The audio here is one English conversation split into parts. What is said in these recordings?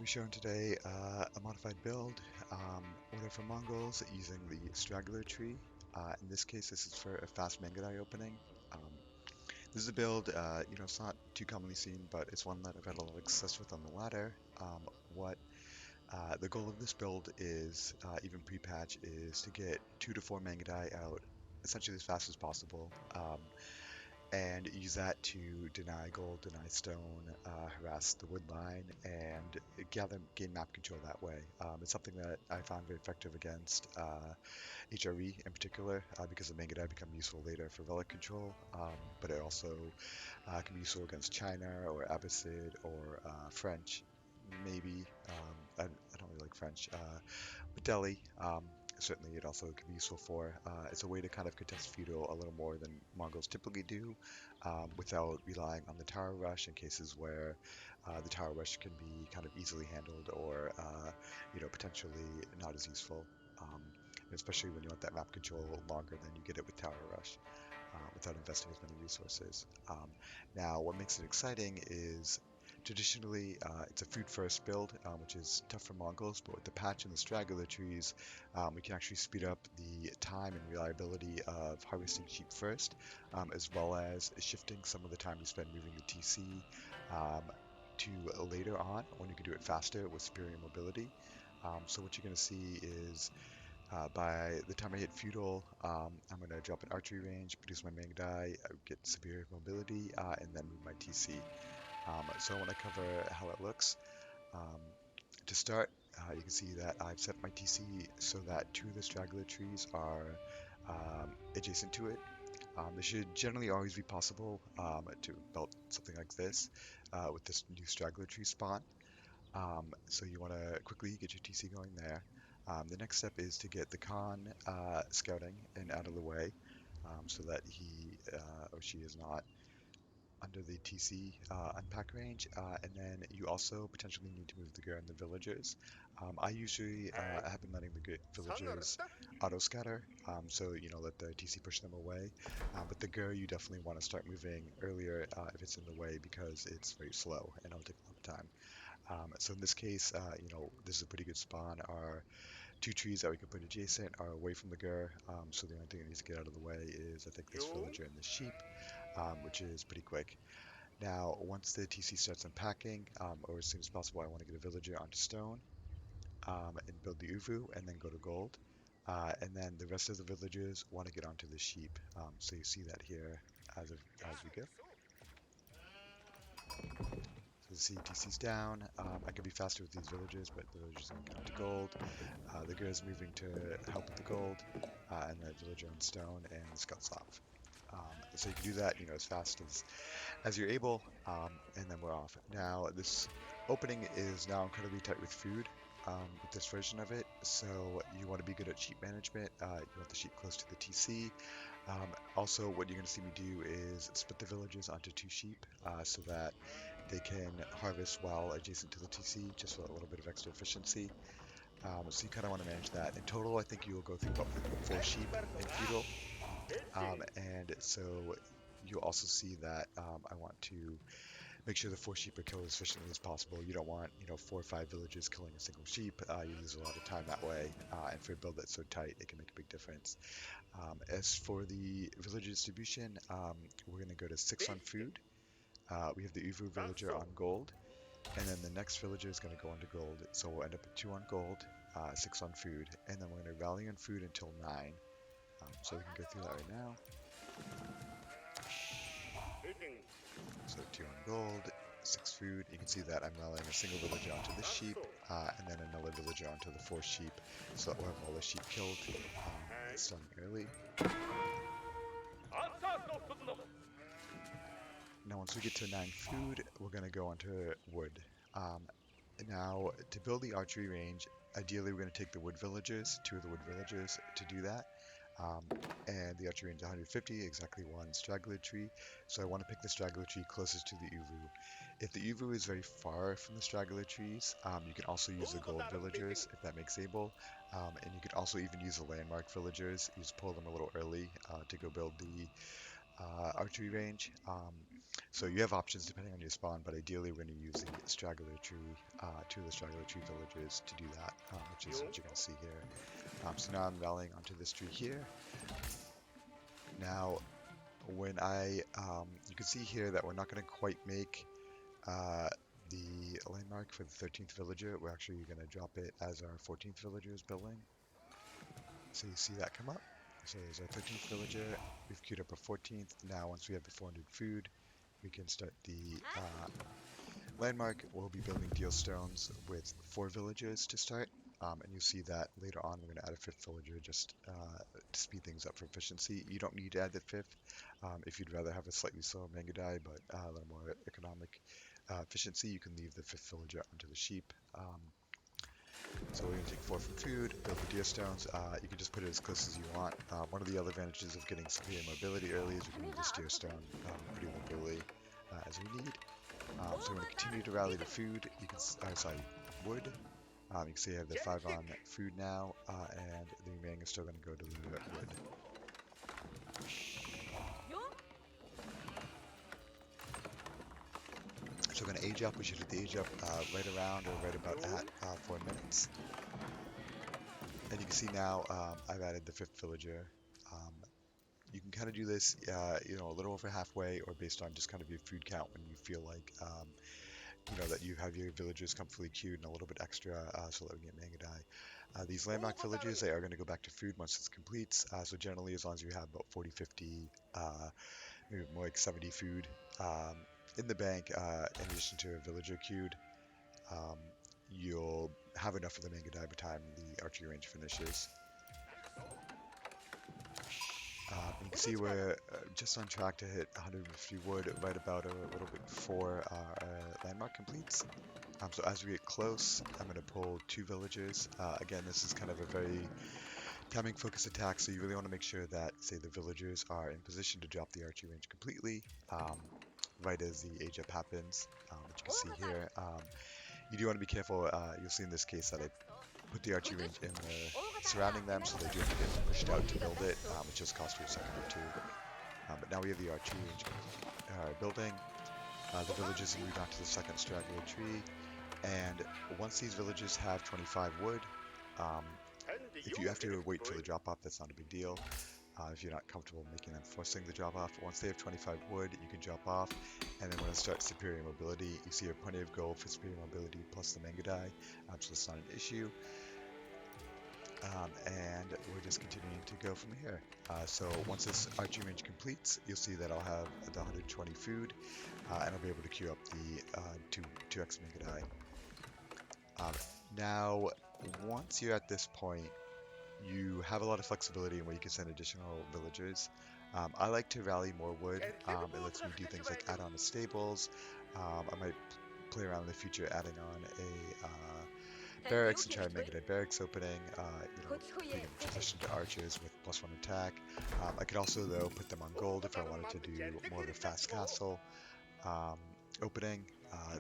be showing today a modified build, order for Mongols using the Straggler tree. In this case, this is for a fast Mangudai opening. Um, this is a build, it's not too commonly seen, but it's one that I've had a lot of success with on the ladder. What The goal of this build is, even pre-patch, is to get 2 to 4 Mangudai out essentially as fast as possible. And use that to deny gold, deny stone, harass the wood line, and gain map control that way. It's something that I found very effective against HRE in particular, because the Mangudai become useful later for relic control, but it also can be useful against China or Abbasid or French, maybe. I don't really like French, but Delhi. Certainly, it also can be useful for. It's a way to kind of contest feudal a little more than Mongols typically do, without relying on the tower rush in cases where the tower rush can be kind of easily handled or potentially not as useful. Um, Especially when you want that map control longer than you get it with tower rush, without investing as many resources. Now, what makes it exciting is traditionally, it's a food first build, which is tough for Mongols, but with the patch and the straggler trees, we can actually speed up the time and reliability of harvesting sheep first, as well as shifting some of the time you spend moving the TC um, to later on when you can do it faster with superior mobility. So what you're going to see is, by the time I hit feudal, I'm going to drop an archery range, produce my Mangudai, get superior mobility, and then move my TC. So I want to cover how it looks. Um, to start, you can see that I've set my TC so that 2 of the straggler trees are adjacent to it. This should generally always be possible to build something like this with this new straggler tree spawn. So you want to quickly get your TC going there. The next step is to get the Khan scouting and out of the way, so that he or she is not under the TC unpack range, and then you also potentially need to move the Gur and the villagers. I usually have been letting the villagers auto scatter, so let the TC push them away. But the Gur you definitely want to start moving earlier if it's in the way because it's very slow and it'll take a lot of time. So in this case, this is a pretty good spawn. Our 2 trees that we can put adjacent are away from the Gur, so the only thing that needs to get out of the way is I think this villager and this sheep, which is pretty quick. Now, once the TC starts unpacking, or as soon as possible, I want to get a villager onto stone, and build the Uvu, and then go to gold. And then the rest of the villagers want to get onto the sheep. So you see that here as we go. So you see TC's down. I can be faster with these villagers, but the villagers are going to get onto gold. The girl is moving to help with the gold, and the villager on stone, and the scout's off. So you can do that, as fast as you're able, and then we're off. Now, this opening is now incredibly tight with food, with this version of it, so you want to be good at sheep management. You want the sheep close to the TC. Also, what you're going to see me do is split the villages onto 2 sheep, so that they can harvest while adjacent to the TC, just for a little bit of extra efficiency. So you kind of want to manage that. In total, I think you will go through about 4 sheep in feudal. And so you'll also see that I want to make sure the 4 sheep are killed as efficiently as possible. You don't want, 4 or 5 villages killing a single sheep. You lose a lot of time that way. And for a build that's so tight, it can make a big difference. As for the village distribution, we're going to go to 6 on food. We have the Uvu villager on gold. And then the next villager is going to go on to gold. So we'll end up at 2 on gold, 6 on food. And then we're going to rally on food until 9. So we can go through that right now. So 2 on gold, 6 food. You can see that I'm rallying a single villager onto this sheep, and then another villager onto the 4 sheep, so that we'll have all the sheep killed. It's starting early. Now once we get to 9 food, we're going to go onto wood. Now, to build the archery range, ideally we're going to take the wood villagers, 2 of the wood villagers, to do that. And the archery range is 150, exactly 1 straggler tree. So I want to pick the straggler tree closest to the Uvu. If the Uvu is very far from the straggler trees, you can also use the gold villagers if that makes able. And you can also even use the landmark villagers. You just pull them a little early to go build the archery range. So you have options depending on your spawn, but ideally we're going to use the straggler tree, two of the straggler tree villages to do that, which is what you're going to see here. So now I'm rallying onto this tree here. Now, when you can see here that we're not going to quite make uh, the landmark for the 13th villager. We're actually going to drop it as our 14th villager is building. So you see that come up. So there's our 13th villager. We've queued up our 14th. Now, once we have the 400 food, we can start the landmark. We'll be building deal stones with 4 villagers to start. And you'll see that later on we're going to add a 5th villager just to speed things up for efficiency. You don't need to add the 5th if you'd rather have a slightly slower Mangudai, but a little more economic efficiency. You can leave the 5th villager onto the sheep. So we're going to take 4 from food, build the deer stones. You can just put it as close as you want. One of the other advantages of getting superior mobility early is we can move this deer stone pretty mobilely as we need. So we're going to continue to rally the food. You can, wood. You can see I have the 5 on food now, and the remaining is still going to go to the wood. So we're going to age up. We should hit the age up right around or right about at 4 minutes. And you can see now I've added the 5th villager. You can kind of do this, a little over halfway, or based on just kind of your food count when you feel like, that you have your villagers comfortably queued and a little bit extra, so that we get Mangudai. These landmark villages, they are going to go back to food once this completes. So generally, as long as you have about 40, 50, maybe more like 70 food in the bank, in addition to a villager queued, you'll have enough for the Mangudai by the time the archery range finishes. You can see we're just on track to hit 150 wood right about a little bit before our landmark completes. So as we get close, I'm going to pull 2 villagers. Again, this is kind of a very timing focused attack, so you really want to make sure that, say, the villagers are in position to drop the archery range completely right as the age up happens, which you can see here. You do want to be careful. You'll see in this case that I put the archery range in surrounding them, so they do have to get pushed out to build it, which just cost you a second or 2. But now we have the archery range building. The villagers move on to the second straggler tree, and once these villages have 25 wood, if you have to wait for the drop off, that's not a big deal. If you're not comfortable making them forcing the drop off, once they have 25 wood, you can drop off, and then when it starts superior mobility, you see have plenty of gold for superior mobility plus the Mangudai, so it's not an issue. And we're just continuing to go from here. So once this archery range completes, you'll see that I'll have the 120 food, and I'll be able to queue up the 2x Mangudai. Now, once you're at this point, you have a lot of flexibility in where you can send additional villagers. I like to rally more wood. It lets me do things like add on to stables. I might play around in the future adding on a barracks and try and make it a barracks opening, being in transition to archers with +1 attack. I could also, though, put them on gold if I wanted to do more of a fast castle opening.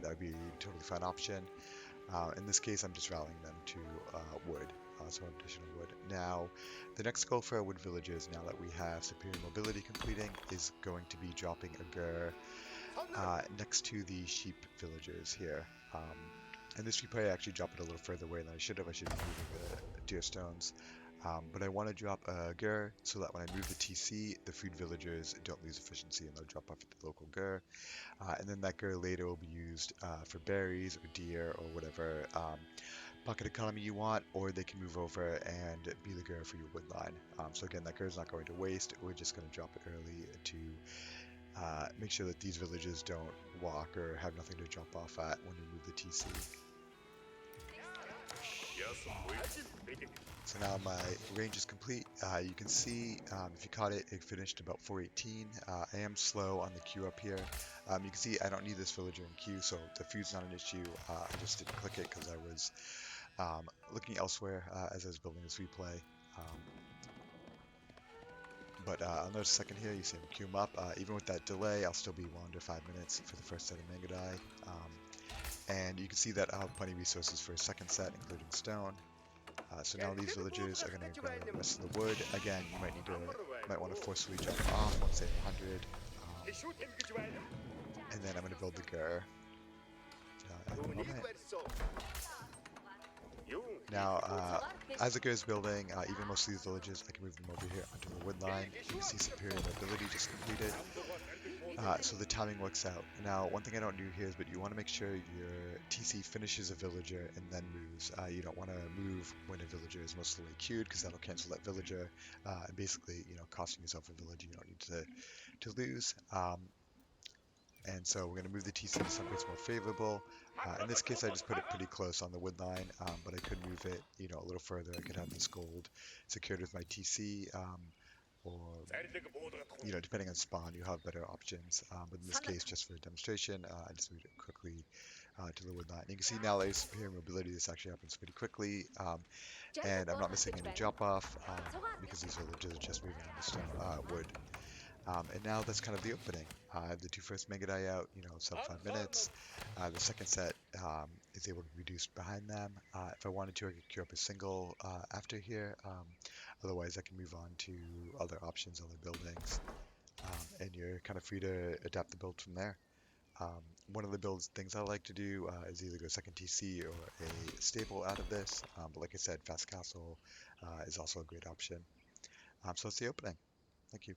That would be a totally fine option. In this case, I'm just rallying them to wood, so additional wood. Now, the next goal for our wood villages, now that we have superior mobility completing, is going to be dropping a gur next to the sheep villagers here. And this we probably actually drop it a little further away than I should have. I should be moving the deer stones. But I want to drop a gur so that when I move the TC, the food villagers don't lose efficiency and they'll drop off at the local gur. And then that gur later will be used for berries or deer or whatever pocket economy you want, or they can move over and be the gur for your wood line. So again, that gur is not going to waste. We're just going to drop it early to make sure that these villages don't walk or have nothing to jump off at when we move the TC. So now my range is complete. You can see, if you caught it, it finished about 418. I am slow on the queue up here. You can see I don't need this villager in queue, so the food's not an issue. I just didn't click it because I was looking elsewhere as I was building this replay. But I'll notice a second here, you see him queue him up. Even with that delay, I'll still be well under 5 minutes for the first set of Mangudai. And you can see that I'll have plenty of resources for a second set, including stone. So now these villagers are going to grab the rest of the wood. Again, you might want to forcefully jump off once they have 100. and then I'm going to build the gur in a moment. Now, as the gur is building, even most of these villages, I can move them over here onto the wood line. You can see superior mobility just completed. So the timing works out. Now, one thing I don't do here is, but you want to make sure your TC finishes a villager and then moves. You don't want to move when a villager is most of the way queued because that'll cancel that villager and basically, costing yourself a village you don't need to lose. And so we're going to move the TC to someplace more favorable. In this case, I just put it pretty close on the wood line, but I could move it, a little further. I could have this gold secured with my TC, or depending on spawn, you have better options. But in this case, just for demonstration, I just moved it quickly to the wood line. You can see now that it's superior mobility, this actually happens pretty quickly, and I'm not missing any drop off because these villagers are just moving on the stone wood. And now that's kind of the opening. I have the two first Mangudai out, sub 5 minutes. The second set is able to be reduced behind them. If I wanted to, I could queue up a single after here. Otherwise, I can move on to other options, other buildings, and you're kind of free to adapt the build from there. One of the builds things I like to do is either go second TC or a stable out of this. But like I said, fast castle is also a great option. So that's the opening. Thank you.